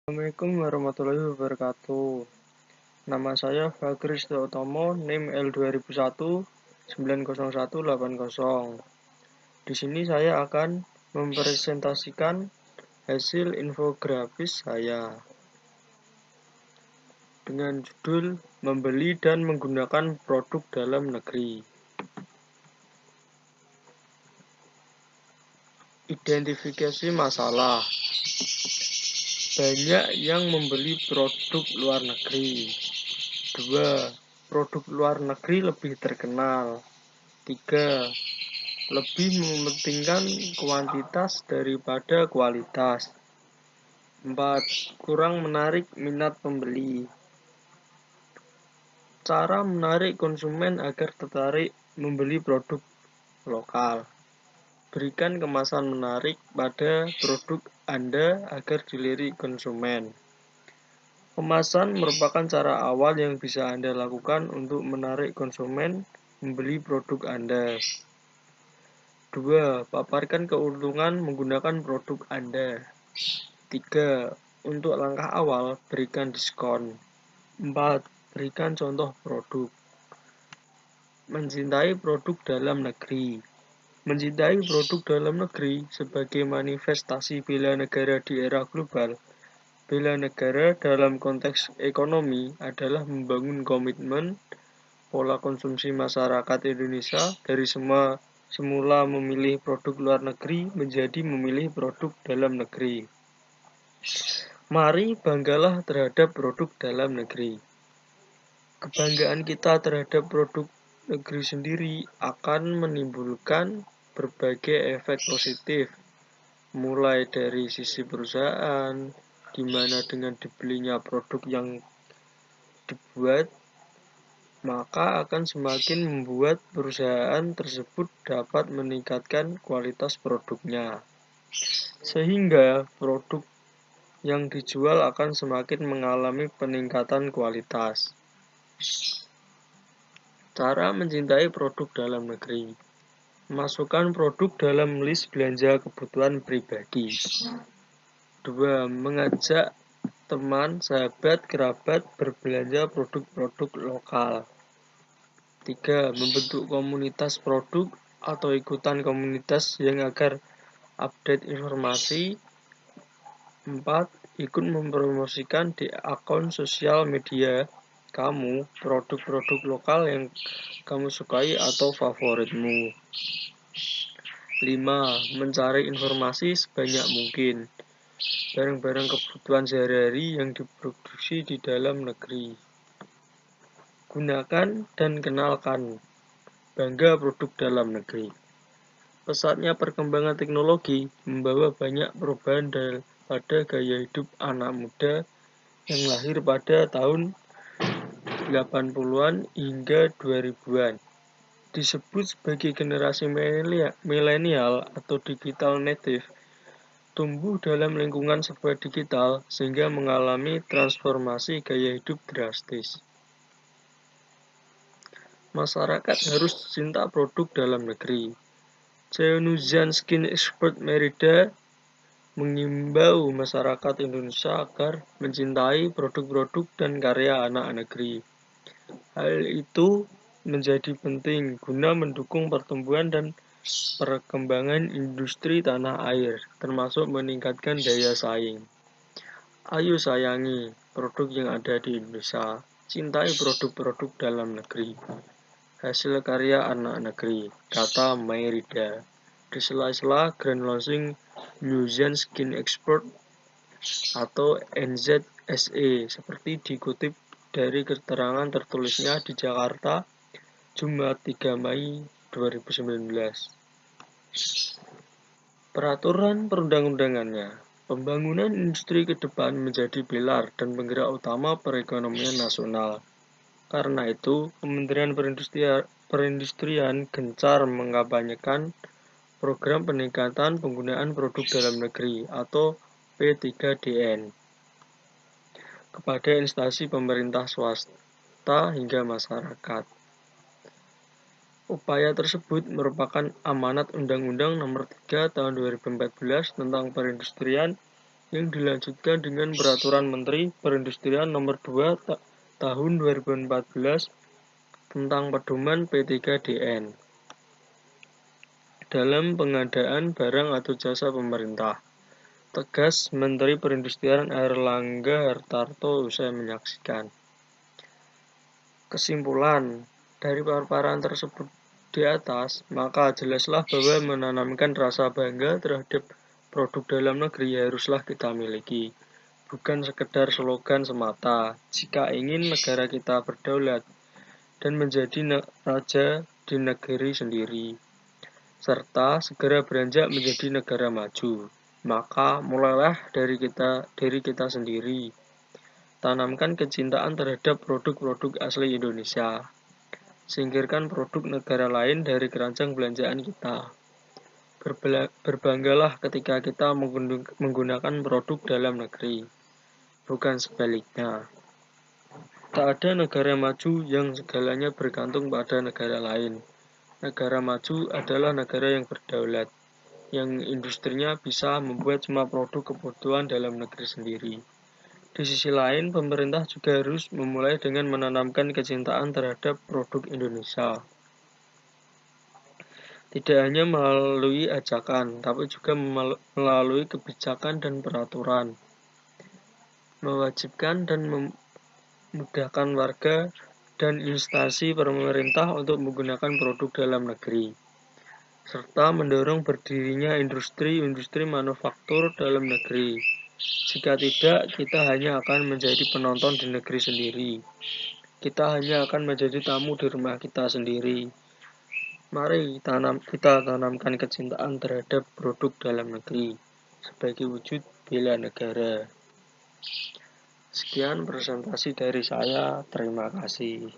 Assalamualaikum warahmatullahi wabarakatuh. Nama saya Fakri Utomo, NIM L2001-90180. Di sini saya akan mempresentasikan hasil infografis saya dengan judul Membeli dan Menggunakan Produk Dalam Negeri. Identifikasi masalah. Banyak yang membeli produk luar negeri. 2. Produk luar negeri lebih terkenal. 3. Lebih mementingkan kuantitas daripada kualitas. 4. Kurang menarik minat pembeli. Cara menarik konsumen agar tertarik membeli produk lokal. Berikan kemasan menarik pada produk Anda agar dilirik konsumen. Kemasan merupakan cara awal yang bisa Anda lakukan untuk menarik konsumen membeli produk Anda. 2. Paparkan keuntungan menggunakan produk Anda. 3. Untuk langkah awal, berikan diskon. 4. Berikan contoh produk. Mencintai produk dalam negeri. Mencintai produk dalam negeri sebagai manifestasi bela negara di era global. Bela negara dalam konteks ekonomi adalah membangun komitmen pola konsumsi masyarakat Indonesia dari semula memilih produk luar negeri menjadi memilih produk dalam negeri. Mari banggalah terhadap produk dalam negeri. Kebanggaan kita terhadap produk negeri sendiri akan menimbulkan berbagai efek positif, mulai dari sisi perusahaan, di mana dengan dibelinya produk yang dibuat, maka akan semakin membuat perusahaan tersebut dapat meningkatkan kualitas produknya, sehingga produk yang dijual akan semakin mengalami peningkatan kualitas. Cara mencintai produk dalam negeri. Masukkan produk dalam list belanja kebutuhan pribadi. 2. Mengajak teman, sahabat, kerabat berbelanja produk-produk lokal. 3. Membentuk komunitas produk atau ikutan komunitas yang agar update informasi. 4. Ikut mempromosikan di akun sosial media kamu produk-produk lokal yang kamu sukai atau favoritmu. 5. Mencari informasi sebanyak mungkin. Barang-barang kebutuhan sehari-hari yang diproduksi di dalam negeri. Gunakan dan kenalkan. Bangga produk dalam negeri. Pesatnya perkembangan teknologi membawa banyak perubahan pada gaya hidup anak muda yang lahir pada tahun 80-an hingga 2000-an. Disebut sebagai generasi milenial atau digital native, tumbuh dalam lingkungan serba digital sehingga mengalami transformasi gaya hidup drastis. Masyarakat harus cinta produk dalam negeri. Ceunusian Skin Expert Merida mengimbau masyarakat Indonesia agar mencintai produk-produk dan karya anak negeri. Hal itu menjadi penting guna mendukung pertumbuhan dan perkembangan industri tanah air, termasuk meningkatkan daya saing. Ayo sayangi produk yang ada di Indonesia, cintai produk-produk dalam negeri. Hasil karya anak negeri, kata Merida. Di sela-sela Grand Launching Museum Skin Expert atau NZSE, seperti dikutip dari keterangan tertulisnya di Jakarta, Jumat 3 Mei 2019. Peraturan perundang-undangannya. Pembangunan industri ke depan menjadi pilar dan penggerak utama perekonomian nasional. Karena itu, Kementerian Perindustrian gencar mengkampanyekan program peningkatan penggunaan produk dalam negeri atau P3DN kepada instansi pemerintah swasta hingga masyarakat. Upaya tersebut merupakan amanat Undang-Undang Nomor 3 Tahun 2014 tentang Perindustrian yang dilanjutkan dengan Peraturan Menteri Perindustrian Nomor 2 Tahun 2014 tentang pedoman P3DN dalam pengadaan barang atau jasa pemerintah. Tegas Menteri Perindustrian Airlangga Hartarto usai menyaksikan. Kesimpulan dari paparan tersebut di atas, maka jelaslah bahwa menanamkan rasa bangga terhadap produk dalam negeri haruslah kita miliki, bukan sekedar slogan semata. Jika ingin negara kita berdaulat dan menjadi raja di negeri sendiri, serta segera beranjak menjadi negara maju, maka mulailah dari kita sendiri. Tanamkan kecintaan terhadap produk-produk asli Indonesia. Singkirkan produk negara lain dari keranjang belanjaan kita. Berbanggalah ketika kita menggunakan produk dalam negeri, bukan sebaliknya. Tak ada negara maju yang segalanya bergantung pada negara lain. Negara maju adalah negara yang berdaulat, yang industrinya bisa membuat semua produk kebutuhan dalam negeri sendiri. Di sisi lain, pemerintah juga harus memulai dengan menanamkan kecintaan terhadap produk Indonesia. Tidak hanya melalui ajakan, tapi juga melalui kebijakan dan peraturan. Mewajibkan dan memudahkan warga dan instansi pemerintah untuk menggunakan produk dalam negeri, serta mendorong berdirinya industri-industri manufaktur dalam negeri. Jika tidak, kita hanya akan menjadi penonton di negeri sendiri. Kita hanya akan menjadi tamu di rumah kita sendiri. Mari kita tanamkan kecintaan terhadap produk dalam negeri sebagai wujud bela negara. Sekian presentasi dari saya. Terima kasih.